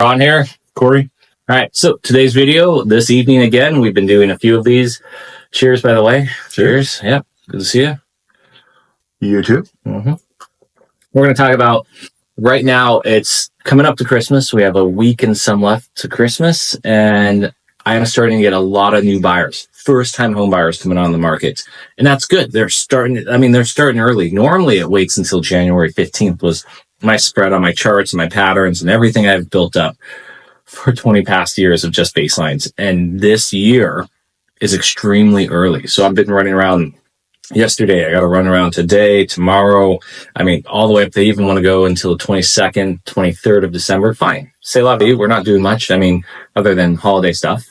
Ron here. Corey. All right. So today's video, this evening again, we've been doing a few of these. Cheers, by the way. Cheers. Yep. Good to see you. You too. Mm-hmm. We're going to talk about right now. It's coming up to Christmas. We have a week and some left to Christmas, and I am starting to get a lot of new buyers, first-time home buyers coming on the market, and that's good. They're starting. They're starting early. Normally, it waits until January 15th was my spread on my charts and my patterns and everything I've built up for 20 past years of just baselines. And this year is extremely early. So I've been running around yesterday. I got to run around today, tomorrow. All the way up. They even want to go until the 22nd, 23rd of December. Fine. Say a lot of you. We're not doing much. Other than holiday stuff.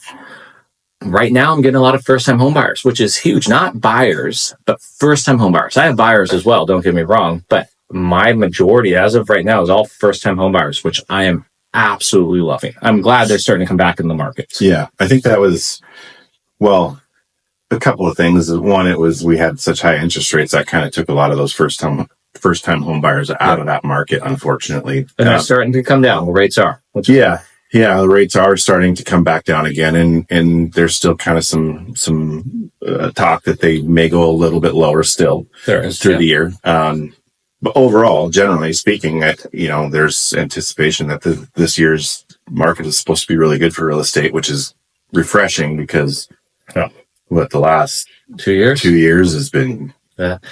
Right now, I'm getting a lot of first-time home buyers, which is huge. Not buyers, but first-time home buyers. I have buyers as well. Don't get me wrong. But my majority as of right now is all first-time home buyers, which I am absolutely loving. I'm glad they're starting to come back in the market. Yeah, I think that was, a couple of things. One, it was we had such high interest rates that kind of took a lot of those first-time home buyers out of that market, unfortunately. And they're starting to come down. The rates are. Yeah, the rates are starting to come back down again, and there's still kind of some talk that they may go a little bit lower still through the year. But overall, generally speaking, there's anticipation that this year's market is supposed to be really good for real estate, which is refreshing because the last 2 years has been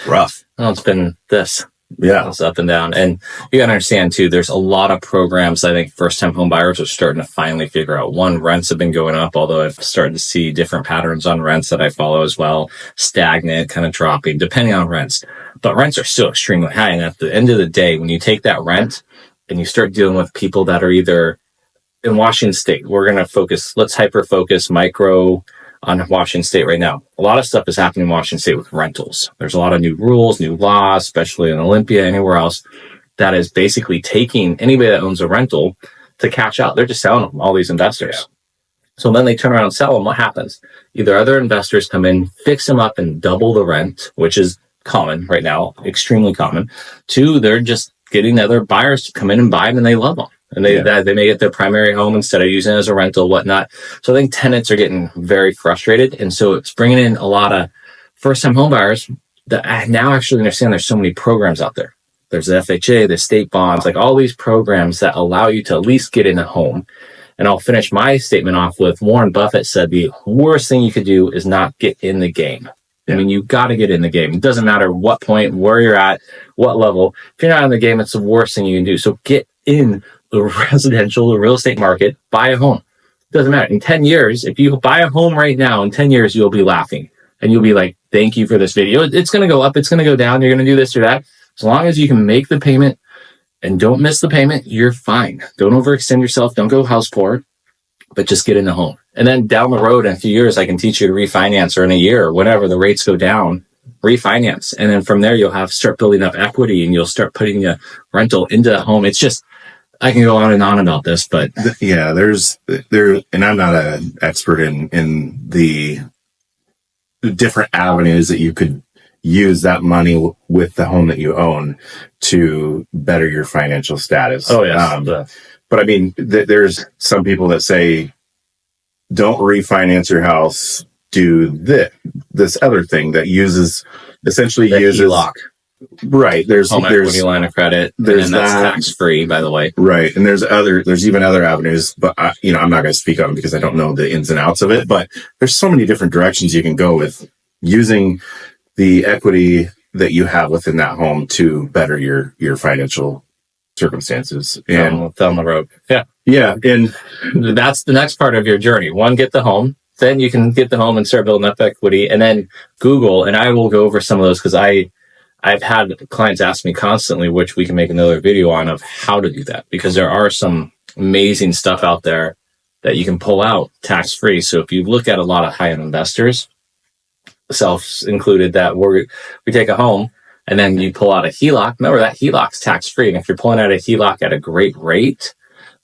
rough. Well, it's been this. Yeah. It's up and down. And you got to understand, too, there's a lot of programs I think first-time home buyers are starting to finally figure out. One, rents have been going up, although I've started to see different patterns on rents that I follow as well. Stagnant, kind of dropping, depending on rents. But rents are still extremely high. And at the end of the day, when you take that rent and you start dealing with people that are either in Washington State, we're going to let's hyper-focus micro on Washington State right now. A lot of stuff is happening in Washington State with rentals. There's a lot of new rules, new laws, especially in Olympia, anywhere else, that is basically taking anybody that owns a rental to cash out. They're just selling them, all these investors. Yeah. So then they turn around and sell them. What happens? Either other investors come in, fix them up and double the rent, which is common right now, extremely common. Two, they're just getting other buyers to come in and buy them, and they love them. And they may get their primary home instead of using it as a rental, whatnot. So I think tenants are getting very frustrated. And so it's bringing in a lot of first-time home buyers that I now actually understand there's so many programs out there. There's the FHA, the state bonds, like all these programs that allow you to at least get in a home. And I'll finish my statement off with Warren Buffett said the worst thing you could do is not get in the game. You got to get in the game. It doesn't matter what point, where you're at, what level. If you're not in the game, it's the worst thing you can do. So get in the real estate market, buy a home. Doesn't matter. In 10 years, if you buy a home right now, in 10 years, you'll be laughing. And you'll be like, thank you for this video. It's going to go up. It's going to go down. You're going to do this or that. As long as you can make the payment and don't miss the payment, you're fine. Don't overextend yourself. Don't go house poor, but just get in the home. And then down the road in a few years, I can teach you to refinance, or in a year, or whenever the rates go down, refinance. And then from there, you'll start building up equity, and you'll start putting a rental into a home. It's just, I can go on and on about this, but yeah, and I'm not an expert in the different avenues that you could use that money with the home that you own to better your financial status. Oh, yes. But there's some people that say, don't refinance your house, do this other thing that essentially uses HELOC. Right. There's home equity line of credit. That's tax free, by the way. Right. And there's even other avenues, but I'm not going to speak on them because I don't know the ins and outs of it, but there's so many different directions you can go with using the equity that you have within that home to better your financial circumstances and down the road. Yeah. Yeah. And that's the next part of your journey. One, get the home. Then you can get the home and start building up equity, and then Google, and I will go over some of those because I've had clients ask me constantly, which we can make another video on, of how to do that, because there are some amazing stuff out there that you can pull out tax free. So if you look at a lot of high-end investors, self included, that we take a home and then you pull out a HELOC. Remember, that HELOC's tax free. And if you're pulling out a HELOC at a great rate,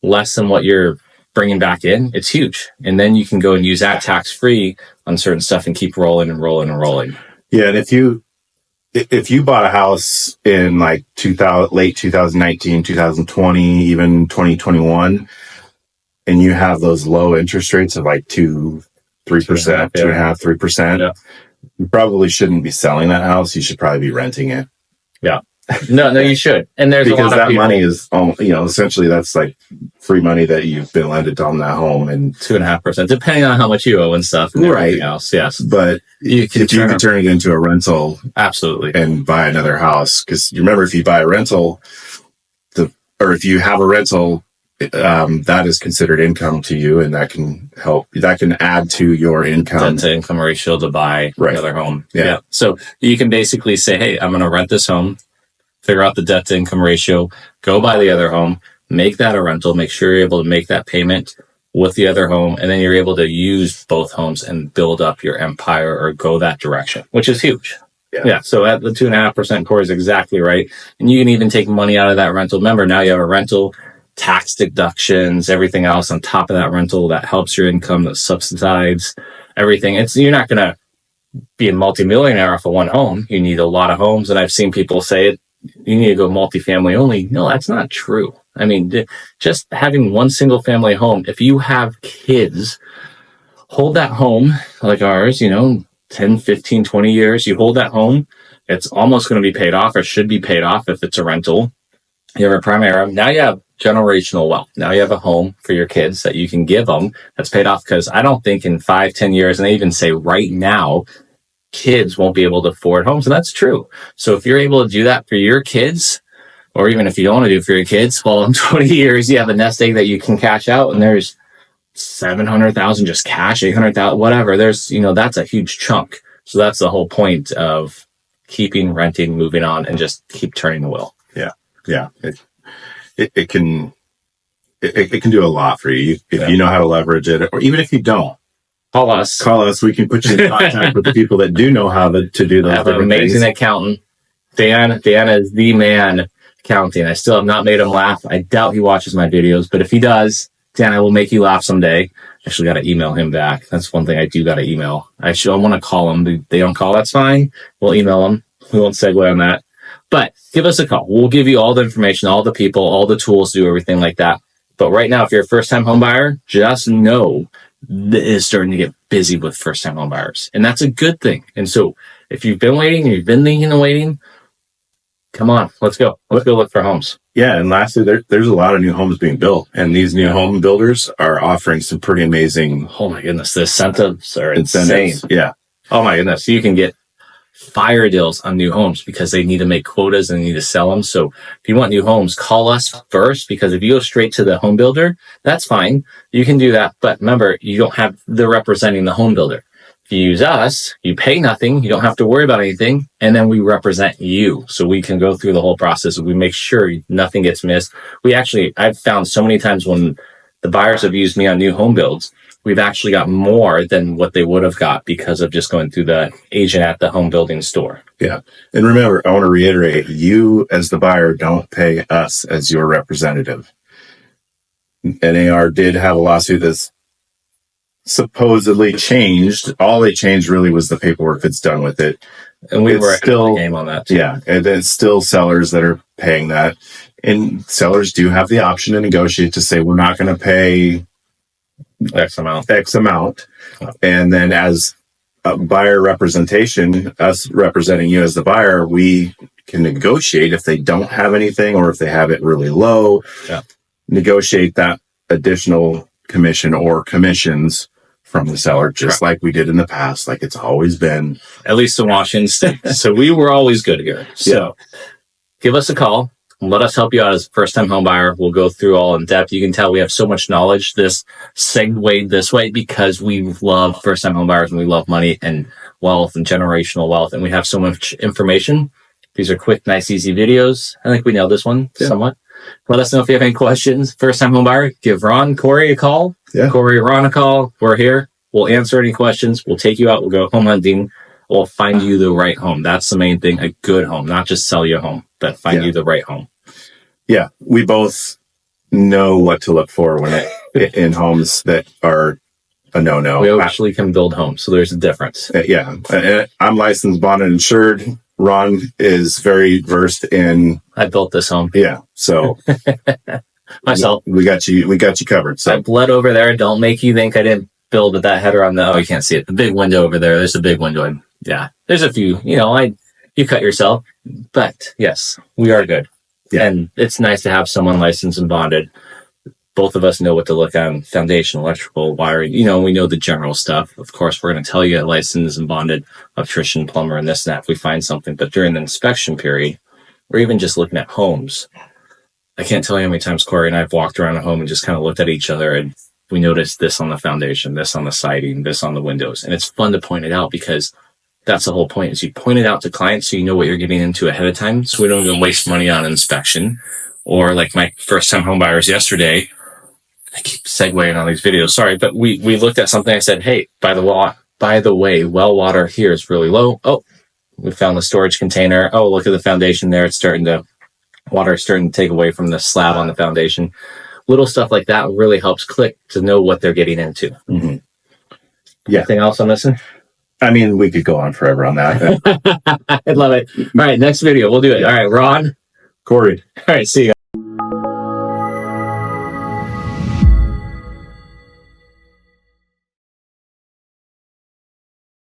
less than what you're bringing back in, it's huge. And then you can go and use that tax free on certain stuff and keep rolling and rolling and rolling. Yeah. And if you bought a house in like late 2019, 2020, even 2021, and you have those low interest rates of like 2-3%, 2.5%, 3%, yeah. you probably shouldn't be selling that house. You should probably be renting it. Yeah. No, you should. And there's because a lot of money is, essentially that's like free money that you've been lended on that home, and 2.5%, depending on how much you owe and stuff and everything else. Yes. But if you could turn it into a rental, absolutely, and buy another house, because you remember, if you buy a rental, or if you have a rental, that is considered income to you, and that can add to your income. Debt to income ratio to buy another home. Yeah. So you can basically say, hey, I'm going to rent this home, figure out the debt to income ratio, go buy the other home, make that a rental, make sure you're able to make that payment with the other home, and then you're able to use both homes and build up your empire or go that direction, which is huge. Yeah. So at the 2.5%, Corey is exactly right. And you can even take money out of that rental. Remember, now you have a rental, tax deductions, everything else on top of that rental that helps your income, that subsidizes everything. You're not going to be a multimillionaire off of one home. You need a lot of homes. And I've seen people say it, you need to go multifamily only. No, that's not true. I mean, just having one single family home, if you have kids, hold that home like ours, 10, 15, 20 years, you hold that home, it's almost going to be paid off, or should be paid off if it's a rental. You have a primary. Now you have generational wealth. Now you have a home for your kids that you can give them that's paid off, because I don't think in 5, 10 years, and they even say right now, kids won't be able to afford homes. And that's true. So if you're able to do that for your kids, or even if you don't want to do it for your kids, well, in 20 years, you have a nest egg that you can cash out, and there's 700,000 just cash, 800,000, whatever. There's, that's a huge chunk. So that's the whole point of keeping renting, moving on, and just keep turning the wheel. Yeah. It can do a lot for you if you know how to leverage it, or even if you don't. Call us. We can put you in contact with the people that do know how to do those. I have an amazing accountant. Dan is the man accounting. I still have not made him laugh. I doubt he watches my videos, but if he does, Dan, I will make you laugh someday. Actually got to email him back. That's one thing I do got to email. I want to call him. They don't call. That's fine. We'll email them. We won't segue on that. But give us a call. We'll give you all the information, all the people, all the tools to do everything like that. But right now, if you're a first-time home buyer, just know that it's starting to get busy with first-time home buyers. And that's a good thing. And so if you've been waiting, you've been thinking and waiting, come on, let's go. Let's go look for homes. Yeah, and lastly, there's a lot of new homes being built, and these new home builders are offering some pretty amazing. Oh my goodness, the incentives are insane. Yeah. Oh my goodness, you can get fire deals on new homes because they need to make quotas and they need to sell them. So if you want new homes, call us first, because if you go straight to the home builder, that's fine. You can do that, but remember, you don't have the representing the home builder. If you use us, you pay nothing. You don't have to worry about anything. And then we represent you. So we can go through the whole process. We make sure nothing gets missed. I've found so many times when the buyers have used me on new home builds, we've actually got more than what they would have got because of just going through the agent at the home building store. Yeah. And remember, I want to reiterate, you as the buyer don't pay us as your representative. NAR did have a lawsuit that's supposedly changed. All they changed really was the paperwork that's done with it. And we were still in the game on that too. Yeah. And it's still sellers that are paying that. And sellers do have the option to negotiate to say, we're not going to pay X amount. And then as a buyer representation, us representing you as the buyer, we can negotiate if they don't have anything, or if they have it really low, negotiate that additional commission or commissions from the seller, just like we did in the past, like it's always been. At least in Washington State. So we were always good here. So give us a call. Let us help you out as a first-time home buyer. We'll go through all in depth. You can tell we have so much knowledge. This segued this way because we love first-time home buyers, and we love money and wealth and generational wealth, and we have so much information. These are quick, nice, easy videos. I think we nailed this one somewhat. Let us know if you have any questions. First-time home buyer, give Ron, Corey a call. Yeah. Corey, Ron a call. We're here. We'll answer any questions. We'll take you out. We'll go home hunting. We'll find you the right home. That's the main thing, a good home, not just sell you a home, but find you the right home. Yeah, we both know what to look for when in homes that are a no-no. We actually can build homes, so there's a difference. I'm licensed, bonded, and insured. Ron is very versed in. I built this home. Yeah, so myself. We got you covered. So I bled over there. Don't make you think I didn't build with that header on the, oh, you can't see it. The big window over there. There's a big window. And yeah, there's a few, you cut yourself, but yes, we are good. Yeah. And it's nice to have someone licensed and bonded. Both of us know what to look at: foundation, electrical, wiring. We know the general stuff. Of course, we're going to tell you a licensed and bonded electrician, plumber, and this and that if we find something. But during the inspection period, or even just looking at homes, I can't tell you how many times Corey and I have walked around a home and just kind of looked at each other, and we noticed this on the foundation, this on the siding, this on the windows. And it's fun to point it out, because that's the whole point, is you point it out to clients so you know what you're getting into ahead of time, so we don't even waste money on inspection. Or like my first time home buyers yesterday, I keep segueing on these videos, sorry, but we looked at something. I said, hey, by the way, well water here is really low. Oh, we found the storage container. Oh, look at the foundation there. Water is starting to take away from the slab on the foundation. Little stuff like that really helps click to know what they're getting into. Mm-hmm. Yeah. Anything else on this one? I mean, we could go on forever on that. I love it. All right, next video. We'll do it. All right, Ron. Corey. All right, see you guys.